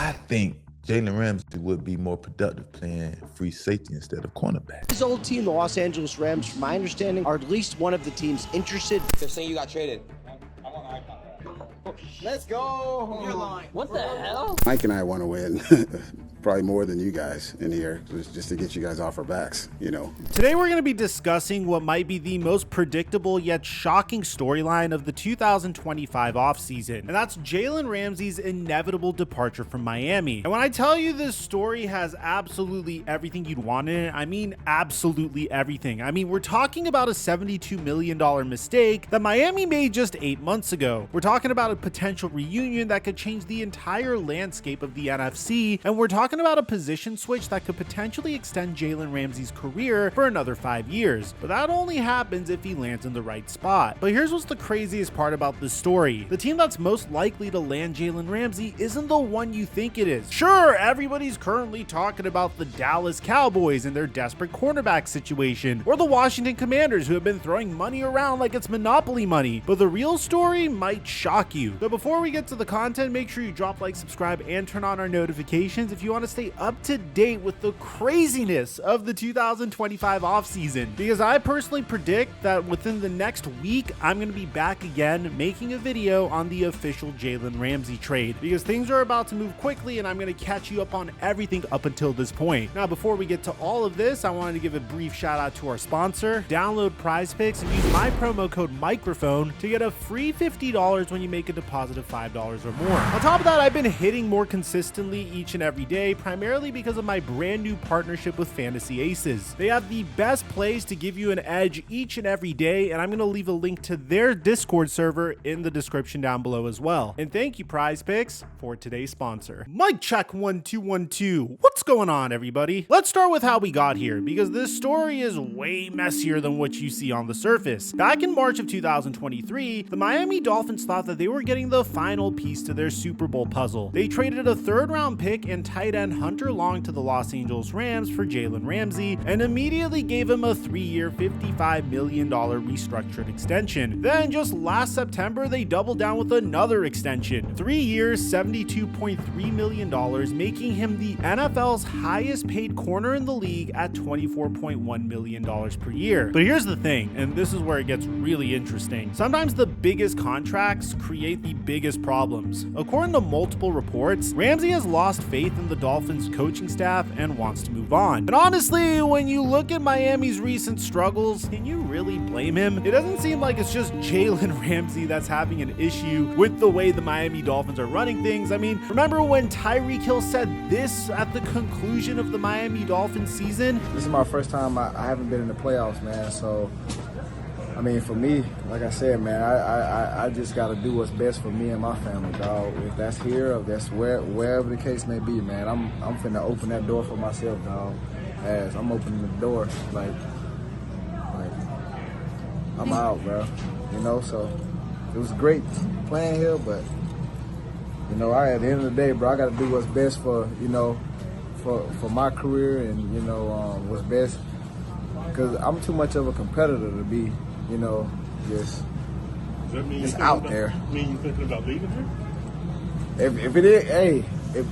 I think Jalen Ramsey would be more productive playing free safety instead of cornerback. His old team, the Los Angeles Rams, from my understanding, are at least one of the teams interested. They're saying you got traded. Let's go. You're lying. What the hell? Mike and I want to win. Probably more than you guys in here, just to get you guys off our backs, you know. Today we're going to be discussing what might be the most predictable yet shocking storyline of the 2025 offseason, and that's Jalen Ramsey's inevitable departure from Miami. And when I tell you this story has absolutely everything you'd want in it, I mean absolutely everything. I mean, we're talking about a $72 million mistake that Miami made just 8 months ago. We're talking about a potential reunion that could change the entire landscape of the NFC, and we're talking about a position switch that could potentially extend Jalen Ramsey's career for another 5 years. But that only happens if he lands in the right spot. But here's what's the craziest part about this story. The team that's most likely to land Jalen Ramsey isn't the one you think it is. Sure, everybody's currently talking about the Dallas Cowboys and their desperate cornerback situation, or the Washington Commanders, who have been throwing money around like it's Monopoly money. But the real story might shock you. But before we get to the content, make sure you drop, like, subscribe, and turn on our notifications if you want to stay up to date with the craziness of the 2025 offseason, because I personally predict that within the next week I'm going to be back again making a video on the official Jalen Ramsey trade, because things are about to move quickly and I'm going to catch you up on everything up until this point. Now, before we get to all of this, I wanted to give a brief shout out to our sponsor. Download Prize Picks and use my promo code Mikerophone to get a free $50 when you make a deposit of $5 or more. On top of that, I've been hitting more consistently each and every day, primarily because of my brand new partnership with Fantasy Aces. They have the best plays to give you an edge each and every day, and I'm going to leave a link to their Discord server in the description down below as well. And thank you, Prize Picks, for today's sponsor. Mic check 1 2 1 2. What's going on, everybody? Let's start with how we got here, because this story is way messier than what you see on the surface. Back in March of 2023, the Miami Dolphins thought that they were getting the final piece to their Super Bowl puzzle. They traded a third-round pick and tight end Hunter Long to the Los Angeles Rams for Jalen Ramsey, and immediately gave him a 3-year, $55 million restructured extension. Then just last September, they doubled down with another extension, 3 years, $72.3 million, making him the NFL's highest paid corner in the league at $24.1 million per year. But here's the thing, and this is where it gets really interesting. Sometimes the biggest contracts create the biggest problems. According to multiple reports, Ramsey has lost faith in the Dolphins coaching staff and wants to move on. And honestly, when you look at Miami's recent struggles, can you really blame him? It doesn't seem like it's just Jalen Ramsey that's having an issue with the way the Miami Dolphins are running things. I mean, remember when Tyreek Hill said this at the conclusion of the Miami Dolphins season? This is my first time I haven't been in the playoffs, man, so I mean, for me, like I said, man, I just got to do what's best for me and my family, dog. If that's here or that's wherever the case may be, man, I'm finna open that door for myself, dog. As I'm opening the door, like I'm out, bro. You know, so it was great playing here, but you know, at the end of the day, bro, I got to do what's best for, you know, for my career and, you know, what's best, because I'm too much of a competitor to be, you know, just out there. Mean you thinking about leaving here? If it is, hey, if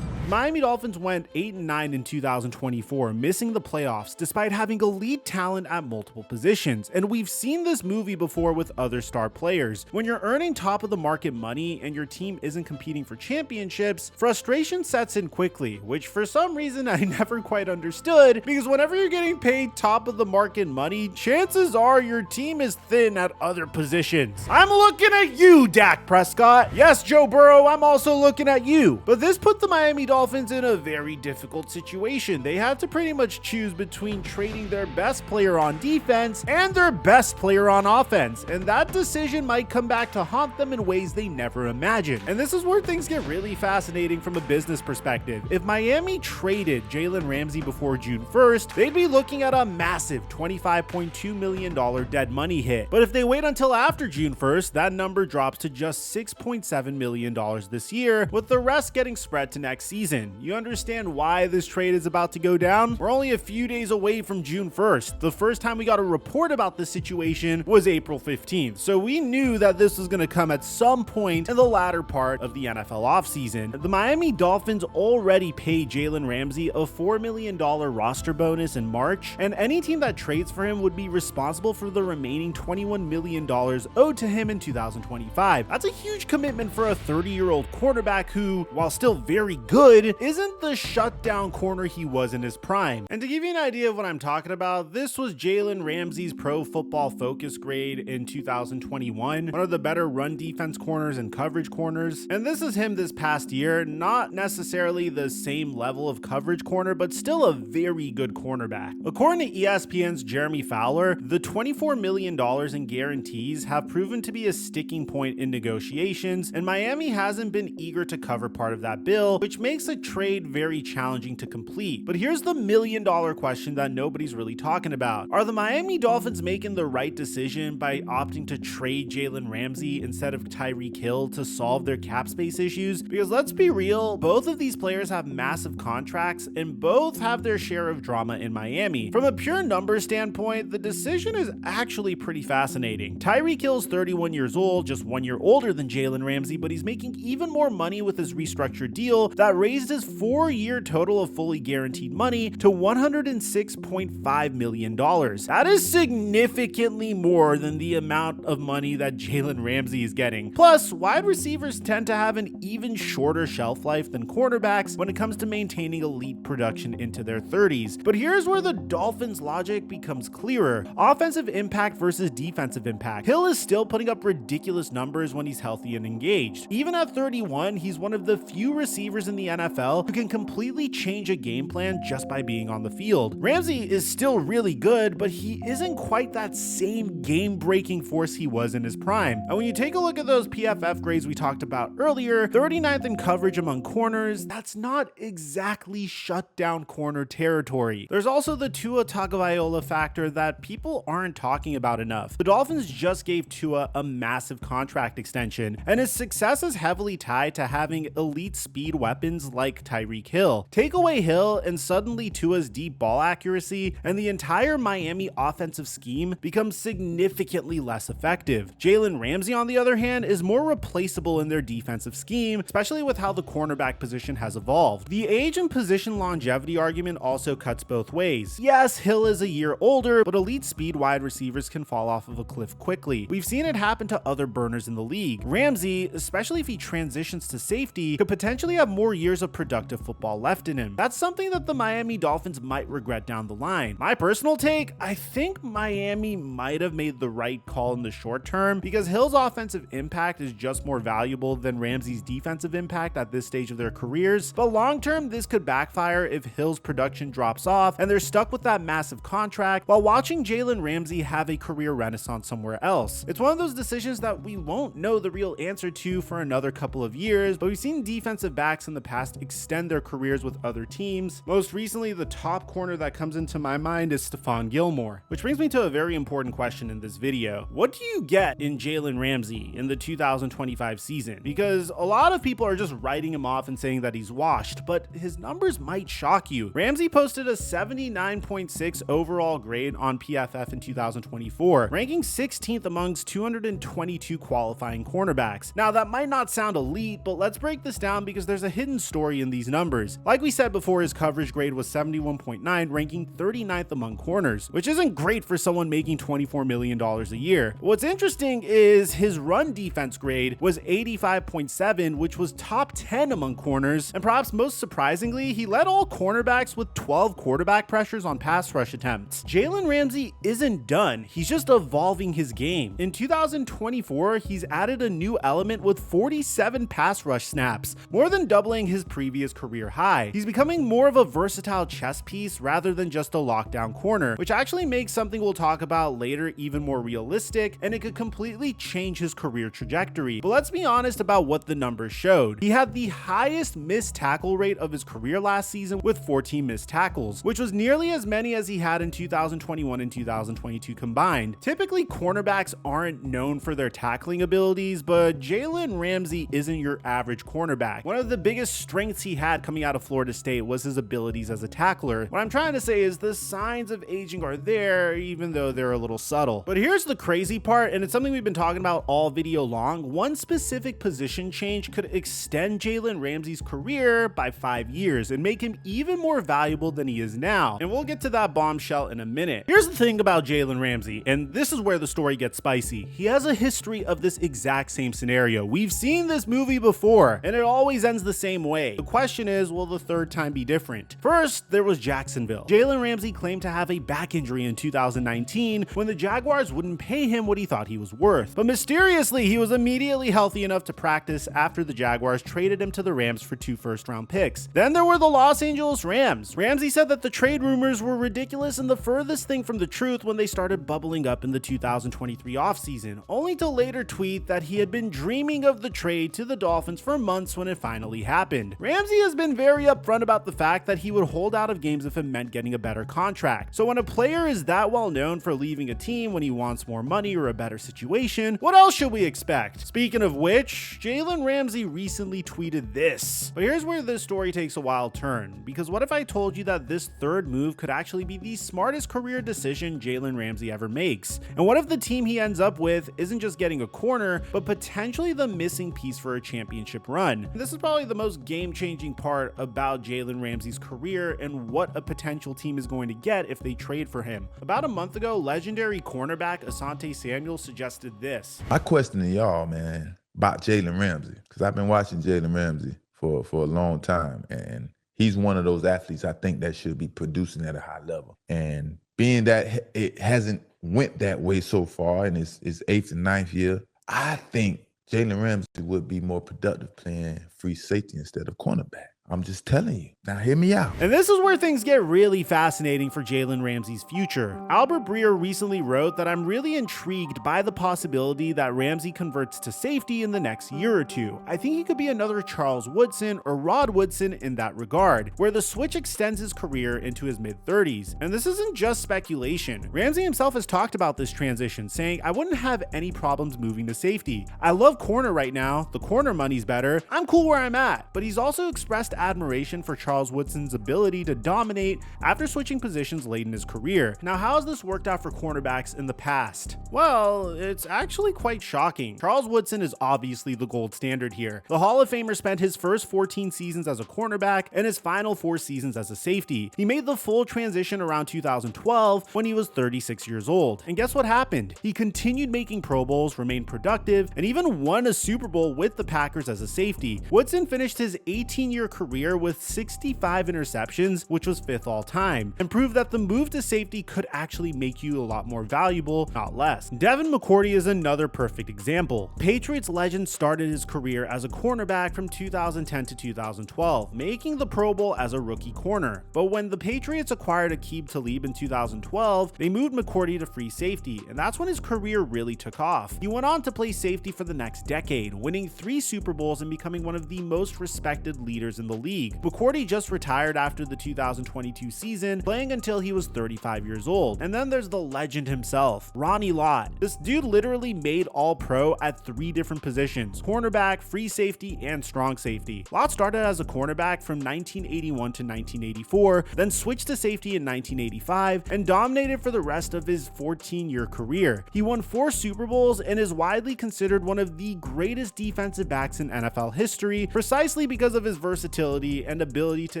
Miami Dolphins went 8-9 in 2024, missing the playoffs despite having elite talent at multiple positions. And we've seen this movie before with other star players. When you're earning top of the market money and your team isn't competing for championships, frustration sets in quickly, which for some reason I never quite understood, because whenever you're getting paid top of the market money, chances are your team is thin at other positions. I'm looking at you, Dak Prescott. Yes, Joe Burrow, I'm also looking at you. But this put the Miami Dolphins in a very difficult situation. They had to pretty much choose between trading their best player on defense and their best player on offense, and that decision might come back to haunt them in ways they never imagined. And this is where things get really fascinating from a business perspective. If Miami traded Jalen Ramsey before June 1st, they'd be looking at a massive $25.2 million dead money hit. But if they wait until after June 1st, that number drops to just $6.7 million this year, with the rest getting spread to next season. season. You understand why this trade is about to go down? We're only a few days away from June 1st. The first time we got a report about this situation was April 15th, so we knew that this was going to come at some point in the latter part of the NFL offseason. The Miami Dolphins already paid Jalen Ramsey a $4 million roster bonus in March, and any team that trades for him would be responsible for the remaining $21 million owed to him in 2025. That's a huge commitment for a 30-year-old quarterback who, while still very good, isn't the shutdown corner he was in his prime. And to give you an idea of what I'm talking about, this was Jalen Ramsey's Pro Football Focus grade in 2021, one of the better run defense corners and coverage corners. And this is him this past year, not necessarily the same level of coverage corner, but still a very good cornerback. According to ESPN's Jeremy Fowler, the $24 million in guarantees have proven to be a sticking point in negotiations, and Miami hasn't been eager to cover part of that bill, which makes a trade very challenging to complete. But here's the million-dollar question that nobody's really talking about. Are the Miami Dolphins making the right decision by opting to trade Jalen Ramsey instead of Tyreek Hill to solve their cap space issues? Because let's be real, both of these players have massive contracts and both have their share of drama in Miami. From a pure numbers standpoint, the decision is actually pretty fascinating. Tyreek Hill's 31 years old, just 1 year older than Jalen Ramsey, but he's making even more money with his restructured deal that raised his 4-year total of fully guaranteed money to $106.5 million. That is significantly more than the amount of money that Jalen Ramsey is getting. Plus, wide receivers tend to have an even shorter shelf life than cornerbacks when it comes to maintaining elite production into their 30s. But here's where the Dolphins' logic becomes clearer. Offensive impact versus defensive impact. Hill is still putting up ridiculous numbers when he's healthy and engaged. Even at 31, he's one of the few receivers in the NFL who can completely change a game plan just by being on the field. Ramsey is still really good, but he isn't quite that same game-breaking force he was in his prime. And when you take a look at those PFF grades we talked about earlier, 39th in coverage among corners, that's not exactly shutdown corner territory. There's also the Tua Tagovailoa factor that people aren't talking about enough. The Dolphins just gave Tua a massive contract extension, and his success is heavily tied to having elite speed weapons like Tyreek Hill. Take away Hill, and suddenly Tua's deep ball accuracy and the entire Miami offensive scheme becomes significantly less effective. Jalen Ramsey, on the other hand, is more replaceable in their defensive scheme, especially with how the cornerback position has evolved. The age and position longevity argument also cuts both ways. Yes, Hill is a year older, but elite speed wide receivers can fall off of a cliff quickly. We've seen it happen to other burners in the league. Ramsey, especially if he transitions to safety, could potentially have more years of productive football left in him. That's something that the Miami Dolphins might regret down the line. My personal take, I think Miami might have made the right call in the short term because Hill's offensive impact is just more valuable than Ramsey's defensive impact at this stage of their careers. But long term, this could backfire if Hill's production drops off and they're stuck with that massive contract while watching Jalen Ramsey have a career renaissance somewhere else. It's one of those decisions that we won't know the real answer to for another couple of years, but we've seen defensive backs in the past extend their careers with other teams. Most recently, the top corner that comes into my mind is Stephon Gilmore, which brings me to a very important question in this video. What do you get in Jalen Ramsey in the 2025 season? Because a lot of people are just writing him off and saying that he's washed, but his numbers might shock you. Ramsey posted a 79.6 overall grade on PFF in 2024, ranking 16th amongst 222 qualifying cornerbacks. Now, that might not sound elite, but let's break this down because there's a hidden story in these numbers. Like we said before, his coverage grade was 71.9, ranking 39th among corners, which isn't great for someone making $24 million a year. What's interesting is his run defense grade was 85.7, which was top 10 among corners, and perhaps most surprisingly, he led all cornerbacks with 12 quarterback pressures on pass rush attempts. Jalen Ramsey isn't done, he's just evolving his game. In 2024, he's added a new element with 47 pass rush snaps, more than doubling his previous career high. He's becoming more of a versatile chess piece rather than just a lockdown corner, which actually makes something we'll talk about later even more realistic, and it could completely change his career trajectory. But let's be honest about what the numbers showed. He had the highest missed tackle rate of his career last season with 14 missed tackles, which was nearly as many as he had in 2021 and 2022 combined. Typically, cornerbacks aren't known for their tackling abilities, but Jalen Ramsey isn't your average cornerback. One of the biggest strengths he had coming out of Florida State was his abilities as a tackler. What I'm trying to say is the signs of aging are there, even though they're a little subtle. But here's the crazy part, and it's something we've been talking about all video long. One specific position change could extend Jalen Ramsey's career by 5 years and make him even more valuable than he is now. And we'll get to that bombshell in a minute. Here's the thing about Jalen Ramsey, and this is where the story gets spicy. He has a history of this exact same scenario. We've seen this movie before, and it always ends the same way. The question is, will the third time be different? First, there was Jacksonville. Jalen Ramsey claimed to have a back injury in 2019 when the Jaguars wouldn't pay him what he thought he was worth. But mysteriously, he was immediately healthy enough to practice after the Jaguars traded him to the Rams for 2 first-round picks. Then there were the Los Angeles Rams. Ramsey said that the trade rumors were ridiculous and the furthest thing from the truth when they started bubbling up in the 2023 offseason, only to later tweet that he had been dreaming of the trade to the Dolphins for months when it finally happened. Ramsey has been very upfront about the fact that he would hold out of games if it meant getting a better contract. So when a player is that well known for leaving a team when he wants more money or a better situation, what else should we expect? Speaking of which, Jalen Ramsey recently tweeted this. But here's where this story takes a wild turn, because what if I told you that this third move could actually be the smartest career decision Jalen Ramsey ever makes? And what if the team he ends up with isn't just getting a corner, but potentially the missing piece for a championship run? And this is probably the most game-changing part about Jalen Ramsey's career and what a potential team is going to get if they trade for him. About a month ago, legendary cornerback Asante Samuel suggested this. My question to y'all, man, about Jalen Ramsey, because I've been watching Jalen Ramsey for a long time, and he's one of those athletes I think that should be producing at a high level. And being that it hasn't went that way so far in his 8th and 9th year, I think Jalen Ramsey would be more productive playing free safety instead of cornerback. I'm just telling you. Now hear me out. And this is where things get really fascinating for Jalen Ramsey's future. Albert Breer recently wrote that I'm really intrigued by the possibility that Ramsey converts to safety in the next year or two. I think he could be another Charles Woodson or Rod Woodson in that regard, where the switch extends his career into his mid-30s. And this isn't just speculation. Ramsey himself has talked about this transition, saying, I wouldn't have any problems moving to safety. I love corner right now. The corner money's better. I'm cool where I'm at. But he's also expressed admiration for Charles Woodson's ability to dominate after switching positions late in his career. Now, how has this worked out for cornerbacks in the past? Well, it's actually quite shocking. Charles Woodson is obviously the gold standard here. The Hall of Famer spent his first 14 seasons as a cornerback and his final 4 seasons as a safety. He made the full transition around 2012 when he was 36 years old. And guess what happened? He continued making Pro Bowls, remained productive, and even won a Super Bowl with the Packers as a safety. Woodson finished his 18-year career with 65 interceptions, which was 5th all time, and proved that the move to safety could actually make you a lot more valuable, not less. Devin McCourty is another perfect example. Patriots legend started his career as a cornerback from 2010 to 2012, making the Pro Bowl as a rookie corner. But when the Patriots acquired Aqib Talib in 2012, they moved McCourty to free safety, and that's when his career really took off. He went on to play safety for the next decade, winning 3 Super Bowls and becoming one of the most respected leaders in the league. McCourty just retired after the 2022 season, playing until he was 35 years old. And then there's the legend himself, Ronnie Lott. This dude literally made All-Pro at 3 different positions: cornerback, free safety, and strong safety. Lott started as a cornerback from 1981 to 1984, then switched to safety in 1985, and dominated for the rest of his 14-year career. He won 4 Super Bowls and is widely considered one of the greatest defensive backs in NFL history, precisely because of his versatility and ability to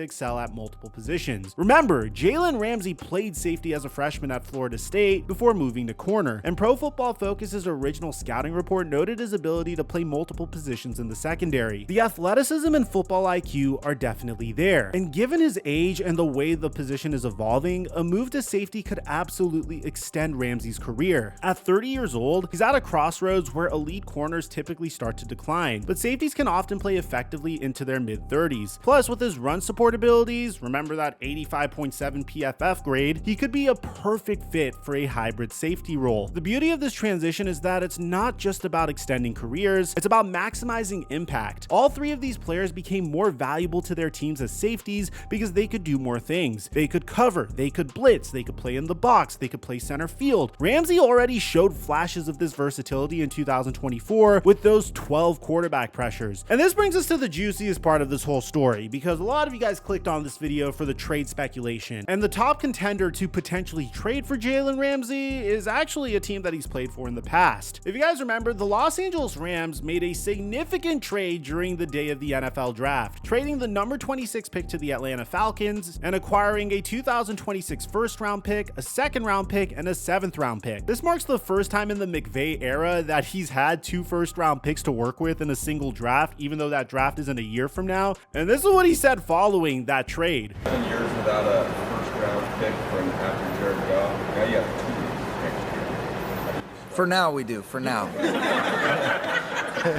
excel at multiple positions. Remember, Jalen Ramsey played safety as a freshman at Florida State before moving to corner, and Pro Football Focus's original scouting report noted his ability to play multiple positions in the secondary. The athleticism and football IQ are definitely there, and given his age and the way the position is evolving, a move to safety could absolutely extend Ramsey's career. At 30 years old, he's at a crossroads where elite corners typically start to decline, but safeties can often play effectively into their mid-30s. Plus, with his run support abilities, remember that 85.7 PFF grade, he could be a perfect fit for a hybrid safety role. The beauty of this transition is that it's not just about extending careers, it's about maximizing impact. All 3 of these players became more valuable to their teams as safeties because they could do more things. They could cover, they could blitz, they could play in the box, they could play center field. Ramsey already showed flashes of this versatility in 2024 with those 12 quarterback pressures. And this brings us to the juiciest part of this whole story. story, because a lot of you guys clicked on this video for the trade speculation, and the top contender to potentially trade for Jalen Ramsey is actually a team that he's played for in the past. If you guys remember, the Los Angeles Rams made a significant trade during the day of the NFL draft, trading the number 26 pick to the Atlanta Falcons and acquiring a 2026 first round pick, a second round pick, and a 7th round pick. This marks the first time in the McVay era that he's had 2 first round picks to work with in a single draft, even though that draft isn't a year from now. And this is what he said following that trade. 7 years without a first round pick from after Jared Goff. Now you have 2 next year. For now, we do. For now.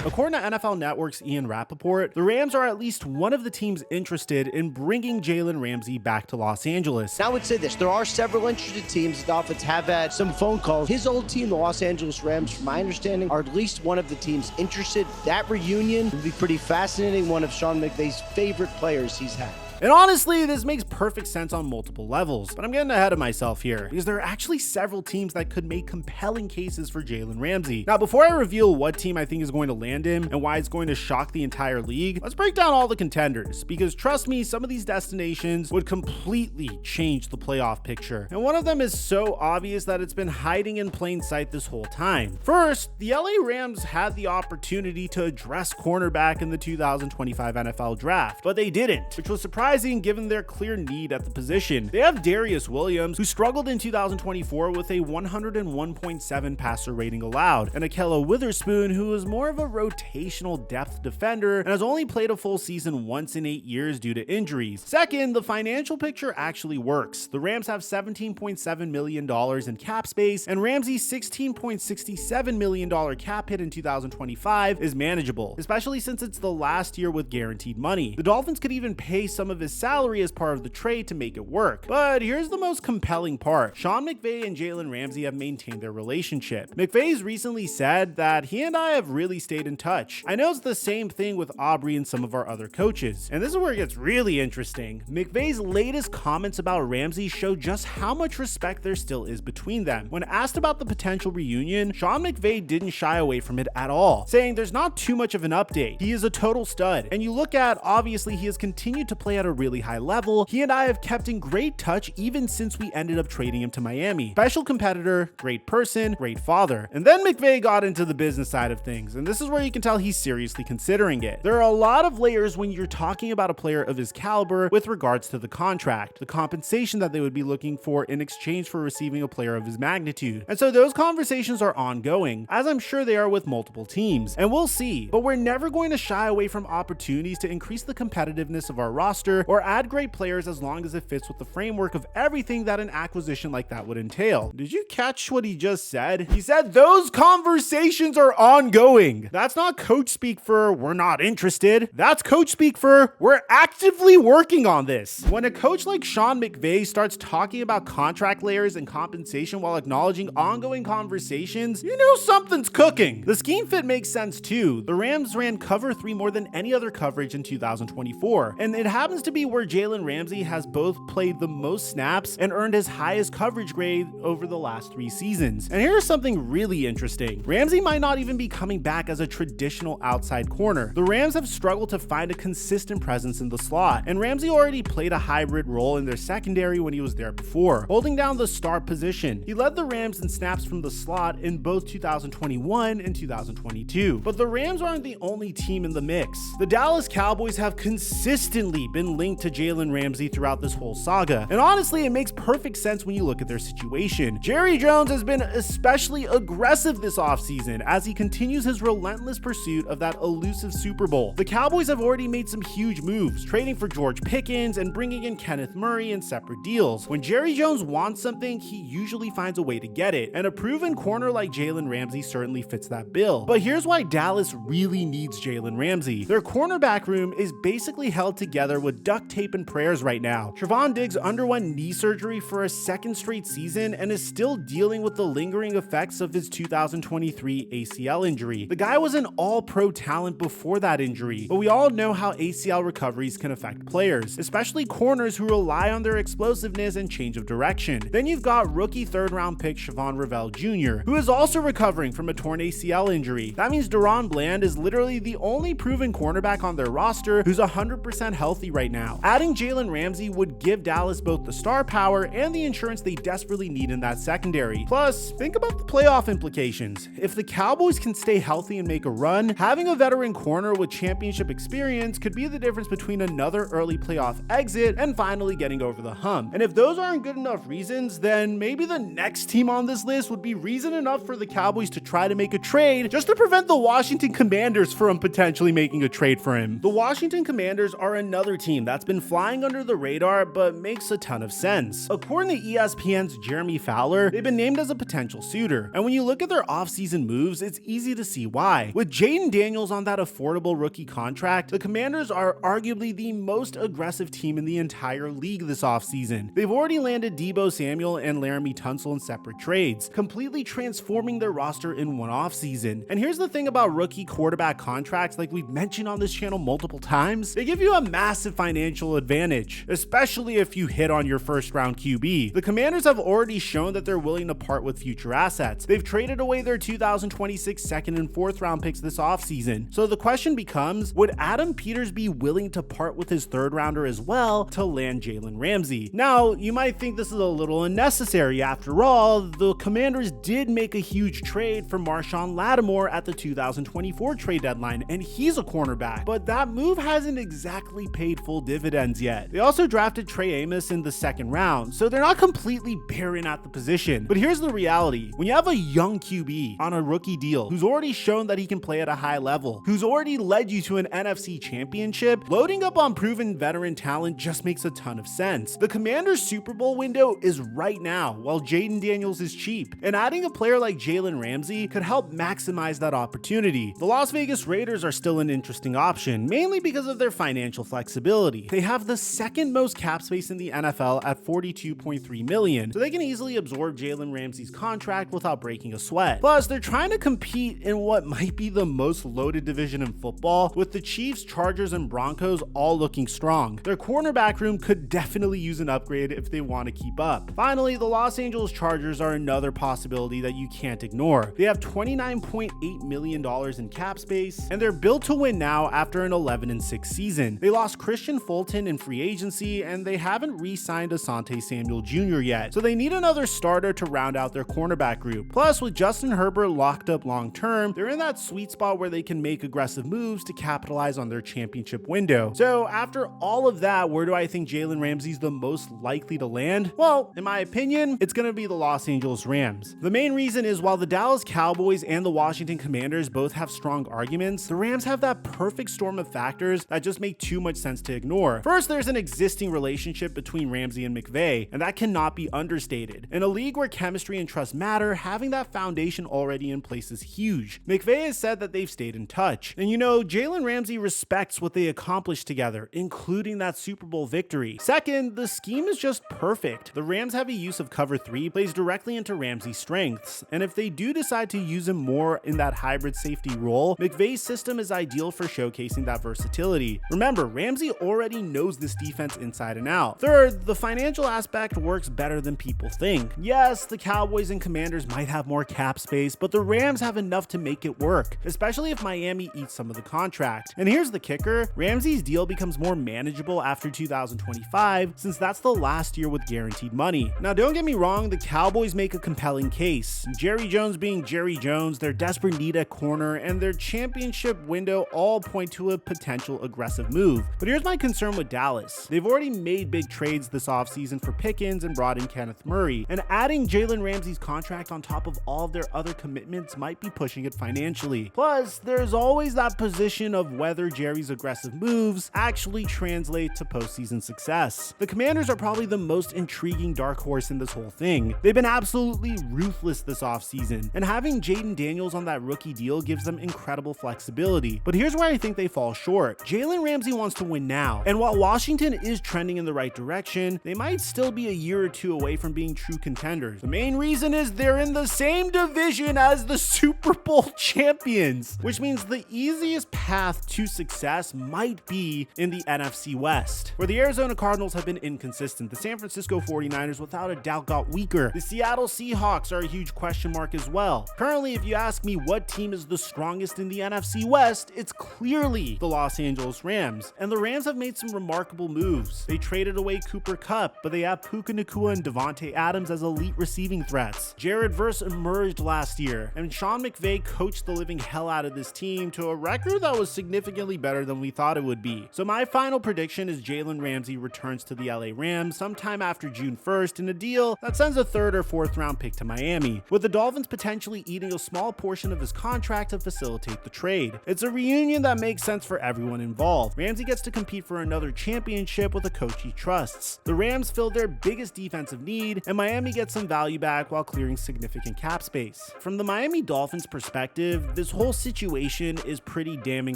According to NFL Network's Ian Rappaport, the Rams are at least one of the teams interested in bringing Jalen Ramsey back to Los Angeles. Now I would say this, there are several interested teams. The Dolphins have had some phone calls. His old team, the Los Angeles Rams, from my understanding, are at least one of the teams interested. That reunion would be pretty fascinating. One of Sean McVay's favorite players he's had. And honestly, this makes perfect sense on multiple levels, but I'm getting ahead of myself here because there are actually several teams that could make compelling cases for Jalen Ramsey. Now, before I reveal what team I think is going to land him and why it's going to shock the entire league, let's break down all the contenders, because trust me, some of these destinations would completely change the playoff picture. And one of them is so obvious that it's been hiding in plain sight this whole time. First, the LA Rams had the opportunity to address cornerback in the 2025 NFL draft, but they didn't, which was surprising given their clear need at the position. They have Darius Williams, who struggled in 2024 with a 101.7 passer rating allowed, and Ahkello Witherspoon, who is more of a rotational depth defender and has only played a full season once in 8 years due to injuries. Second, the financial picture actually works. The Rams have $17.7 million in cap space, and Ramsey's $16.67 million cap hit in 2025 is manageable, especially since it's the last year with guaranteed money. The Dolphins could even pay some of his salary as part of the trade to make it work. But here's the most compelling part. Sean McVay and Jalen Ramsey have maintained their relationship. McVay's recently said that he and I have really stayed in touch. I know it's the same thing with Aubrey and some of our other coaches. And this is where it gets really interesting. McVay's latest comments about Ramsey show just how much respect there still is between them. When asked about the potential reunion, Sean McVay didn't shy away from it at all, saying there's not too much of an update. He is a total stud. And you look at, obviously, he has continued to play at a really high level. He and I have kept in great touch even since we ended up trading him to Miami. Special competitor, great person, great father. And then McVay got into the business side of things, and this is where you can tell he's seriously considering it. There are a lot of layers when you're talking about a player of his caliber with regards to the contract, the compensation that they would be looking for in exchange for receiving a player of his magnitude. And so those conversations are ongoing, as I'm sure they are with multiple teams, and we'll see. But we're never going to shy away from opportunities to increase the competitiveness of our roster or add great players as long as it fits with the framework of everything that an acquisition like that would entail. Did you catch what he just said? He said those conversations are ongoing. That's not coach speak for we're not interested. That's coach speak for we're actively working on this. When a coach like Sean McVay starts talking about contract layers and compensation while acknowledging ongoing conversations, you know something's cooking. The scheme fit makes sense too. The Rams ran cover 3 more than any other coverage in 2024, and it happens to be where Jalen Ramsey has both played the most snaps and earned his highest coverage grade over the last 3 seasons. And here's something really interesting. Ramsey might not even be coming back as a traditional outside corner. The Rams have struggled to find a consistent presence in the slot, and Ramsey already played a hybrid role in their secondary when he was there before, holding down the star position. He led the Rams in snaps from the slot in both 2021 and 2022. But the Rams aren't the only team in the mix. The Dallas Cowboys have consistently been linked to Jalen Ramsey throughout this whole saga. And honestly, it makes perfect sense when you look at their situation. Jerry Jones has been especially aggressive this offseason as he continues his relentless pursuit of that elusive Super Bowl. The Cowboys have already made some huge moves, trading for George Pickens and bringing in Kenneth Murray in separate deals. When Jerry Jones wants something, he usually finds a way to get it, and a proven corner like Jalen Ramsey certainly fits that bill. But here's why Dallas really needs Jalen Ramsey. Their cornerback room is basically held together with duct tape and prayers right now. Trevon Diggs underwent knee surgery for a second straight season and is still dealing with the lingering effects of his 2023 ACL injury. The guy was an all-pro talent before that injury, but we all know how ACL recoveries can affect players, especially corners who rely on their explosiveness and change of direction. Then you've got rookie third-round pick Shavon Revel Jr., who is also recovering from a torn ACL injury. That means Deron Bland is literally the only proven cornerback on their roster who's 100% healthy right now. Adding Jalen Ramsey would give Dallas both the star power and the insurance they desperately need in that secondary. Plus, think about the playoff implications. If the Cowboys can stay healthy and make a run, having a veteran corner with championship experience could be the difference between another early playoff exit and finally getting over the hump. And if those aren't good enough reasons, then maybe the next team on this list would be reason enough for the Cowboys to try to make a trade just to prevent the Washington Commanders from potentially making a trade for him. The Washington Commanders are another team that's been flying under the radar but makes a ton of sense. According to ESPN's Jeremy Fowler, they've been named as a potential suitor. And when you look at their offseason moves, it's easy to see why. With Jaden Daniels on that affordable rookie contract, the Commanders are arguably the most aggressive team in the entire league this offseason. They've already landed Deebo Samuel and Laramie Tunsil in separate trades, completely transforming their roster in one offseason. And here's the thing about rookie quarterback contracts, like we've mentioned on this channel multiple times, they give you a massive financial advantage, especially if you hit on your first round QB. The Commanders have already shown that they're willing to part with future assets. They've traded away their 2026 second and fourth round picks this offseason. So the question becomes, would Adam Peters be willing to part with his third rounder as well to land Jalen Ramsey? Now, you might think this is a little unnecessary. After all, the Commanders did make a huge trade for Marshawn Lattimore at the 2024 trade deadline, and he's a cornerback, but that move hasn't exactly paid full dividends yet. They also drafted Trey Amos in the second round, so they're not completely barren at the position. But here's the reality. When you have a young QB on a rookie deal who's already shown that he can play at a high level, who's already led you to an NFC championship, loading up on proven veteran talent just makes a ton of sense. The Commanders' Super Bowl window is right now, while Jaden Daniels is cheap, and adding a player like Jalen Ramsey could help maximize that opportunity. The Las Vegas Raiders are still an interesting option, mainly because of their financial flexibility. They have the second most cap space in the NFL at $42.3 million, so they can easily absorb Jalen Ramsey's contract without breaking a sweat. Plus, they're trying to compete in what might be the most loaded division in football, with the Chiefs, Chargers, and Broncos all looking strong. Their cornerback room could definitely use an upgrade if they want to keep up. Finally, the Los Angeles Chargers are another possibility that you can't ignore. They have $29.8 million in cap space, and they're built to win now after an 11-6 season. They lost Christian Fulton in free agency, and they haven't re-signed Asante Samuel Jr. yet, so they need another starter to round out their cornerback group. Plus, with Justin Herbert locked up long-term, they're in that sweet spot where they can make aggressive moves to capitalize on their championship window. So after all of that, where do I think Jalen Ramsey's the most likely to land? Well, in my opinion, it's going to be the Los Angeles Rams. The main reason is while the Dallas Cowboys and the Washington Commanders both have strong arguments, the Rams have that perfect storm of factors that just make too much sense to ignore. First, there's an existing relationship between Ramsey and McVay, and that cannot be understated. In a league where chemistry and trust matter, having that foundation already in place is huge. McVay has said that they've stayed in touch. And you know, Jalen Ramsey respects what they accomplished together, including that Super Bowl victory. Second, the scheme is just perfect. The Rams' heavy use of cover 3 plays directly into Ramsey's strengths, and if they do decide to use him more in that hybrid safety role, McVay's system is ideal for showcasing that versatility. Remember, Ramsey already knows this defense inside and out. Third, the financial aspect works better than people think. Yes, the Cowboys and Commanders might have more cap space, but the Rams have enough to make it work, especially if Miami eats some of the contract. And here's the kicker, Ramsey's deal becomes more manageable after 2025, since that's the last year with guaranteed money. Now, don't get me wrong, the Cowboys make a compelling case. Jerry Jones being Jerry Jones, their desperate need at corner, and their championship window all point to a potential aggressive move. But here's my concern with Dallas. They've already made big trades this offseason for Pickens and brought in Kenneth Murray, and adding Jalen Ramsey's contract on top of all of their other commitments might be pushing it financially. Plus, there's always that position of whether Jerry's aggressive moves actually translate to postseason success. The Commanders are probably the most intriguing dark horse in this whole thing. They've been absolutely ruthless this offseason, and having Jaden Daniels on that rookie deal gives them incredible flexibility. But here's where I think they fall short. Jalen Ramsey wants to win now. now. And while Washington is trending in the right direction, they might still be a year or two away from being true contenders. The main reason is they're in the same division as the Super Bowl champions, which means the easiest path to success might be in the NFC West, where the Arizona Cardinals have been inconsistent. The San Francisco 49ers without a doubt got weaker. The Seattle Seahawks are a huge question mark as well. Currently, if you ask me what team is the strongest in the NFC West, it's clearly the Los Angeles Rams. And the Rams have made some remarkable moves. They traded away Cooper Kupp, but they have Puka Nacua and Devontae Adams as elite receiving threats. Jared Verse emerged last year, and Sean McVay coached the living hell out of this team to a record that was significantly better than we thought it would be. So my final prediction is Jalen Ramsey returns to the LA Rams sometime after June 1st in a deal that sends a 3rd or 4th round pick to Miami, with the Dolphins potentially eating a small portion of his contract to facilitate the trade. It's a reunion that makes sense for everyone involved. Ramsey gets to compete for another championship with a coach he trusts. The Rams fill their biggest defensive need, and Miami gets some value back while clearing significant cap space. From the Miami Dolphins perspective, this whole situation is pretty damning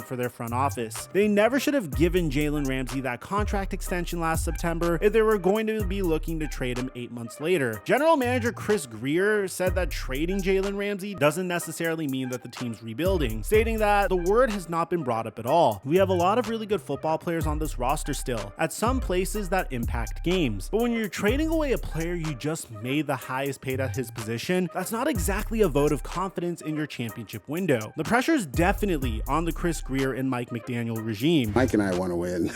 for their front office. They never should have given Jalen Ramsey that contract extension last September if they were going to be looking to trade him 8 months later. General manager Chris Grier said that trading Jalen Ramsey doesn't necessarily mean that the team's rebuilding, stating that the word has not been brought up at all. We have a lot of really good football players on this roster still, at some places that impact games. But when you're trading away a player you just made the highest paid at his position, that's not exactly a vote of confidence in your championship window. The pressure is definitely on the Chris Grier and Mike McDaniel regime. Mike and I want to win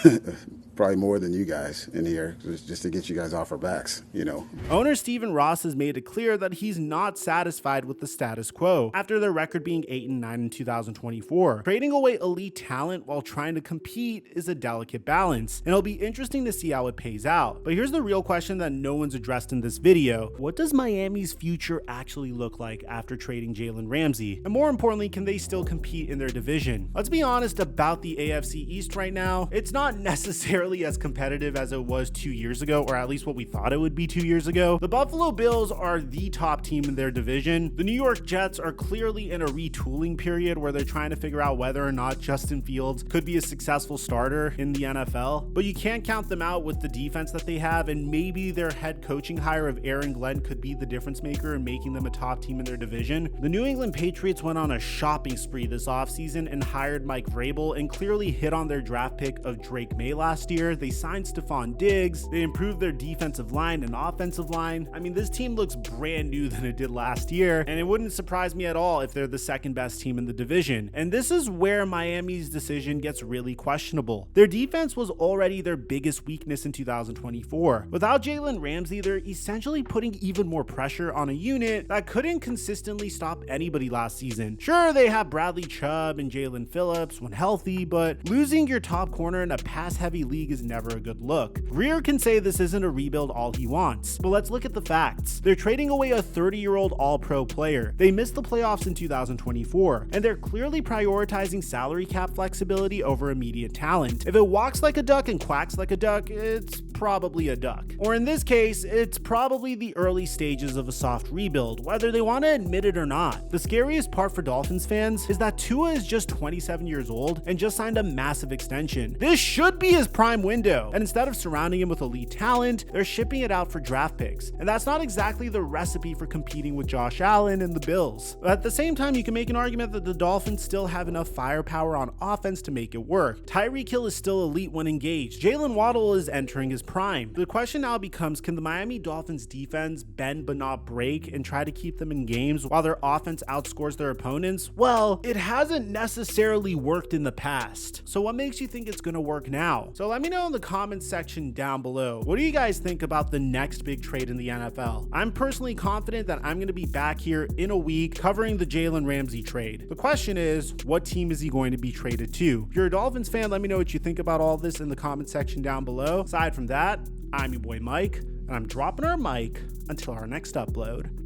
probably more than you guys in here, just to get you guys off our backs, you know. Owner Stephen Ross has made it clear that he's not satisfied with the status quo after their record being 8-9 in 2024. Trading away elite talent while trying to compete is a delicate balance, and it'll be interesting to see how it pays out. But here's the real question that no one's addressed in this video. What does Miami's future actually look like after trading Jalen Ramsey? And more importantly, can they still compete in their division? Let's be honest about the AFC East right now. It's not necessarily as competitive as it was 2 years ago, or at least what we thought it would be 2 years ago. The Buffalo Bills are the top team in their division. The New York Jets are clearly in a retooling period where they're trying to figure out whether or not Justin Fields could be a successful starter in the NFL. But you can't count them out with the defense that they have, and maybe their head coaching hire of Aaron Glenn could be the difference maker in making them a top team in their division. The New England Patriots went on a shopping spree this offseason and hired Mike Vrabel and clearly hit on their draft pick of Drake May last year. They signed Stephon Diggs. They improved their defensive line and offensive line. I mean, this team looks brand new than it did last year, and it wouldn't surprise me at all if they're the second best team in the division. And this is where Miami's decision gets really questionable. Their defense was already their biggest weakness in 2024. Without Jalen Ramsey, they're essentially putting even more pressure on a unit that couldn't consistently stop anybody last season. Sure, they have Bradley Chubb and Jalen Phillips when healthy, but losing your top corner in a pass-heavy league is never a good look. Grier can say this isn't a rebuild all he wants, but let's look at the facts. They're trading away a 30-year-old all-pro player. They missed the playoffs in 2024, and they're clearly prioritizing salary cap flexibility over immediate talent. If it walks like a duck and quacks like a duck, it's probably a duck. Or in this case, it's probably the early stages of a soft rebuild, whether they want to admit it or not. The scariest part for Dolphins fans is that Tua is just 27 years old and just signed a massive extension. This should be his prime window, and instead of surrounding him with elite talent, they're shipping it out for draft picks. And that's not exactly the recipe for competing with Josh Allen and the Bills. But at the same time, you can make an argument that the Dolphins still have enough firepower on offense to make it work. Tyreek Hill is still elite when engaged. Jalen Waddle is entering his prime. The question now becomes, can the Miami Dolphins defense bend but not break and try to keep them in games while their offense outscores their opponents? Well, it hasn't necessarily worked in the past. So what makes you think it's going to work now? So let me know in the comments section down below. What do you guys think about the next big trade in the NFL? I'm personally confident that I'm going to be back here in a week covering the Jalen Ramsey trade. The question is, what team is he going to be traded to? If you're a Dolphins fan, let me know what you think about all this in the comment section down below. Aside from that, I'm your boy Mike, and I'm dropping our mic until our next upload.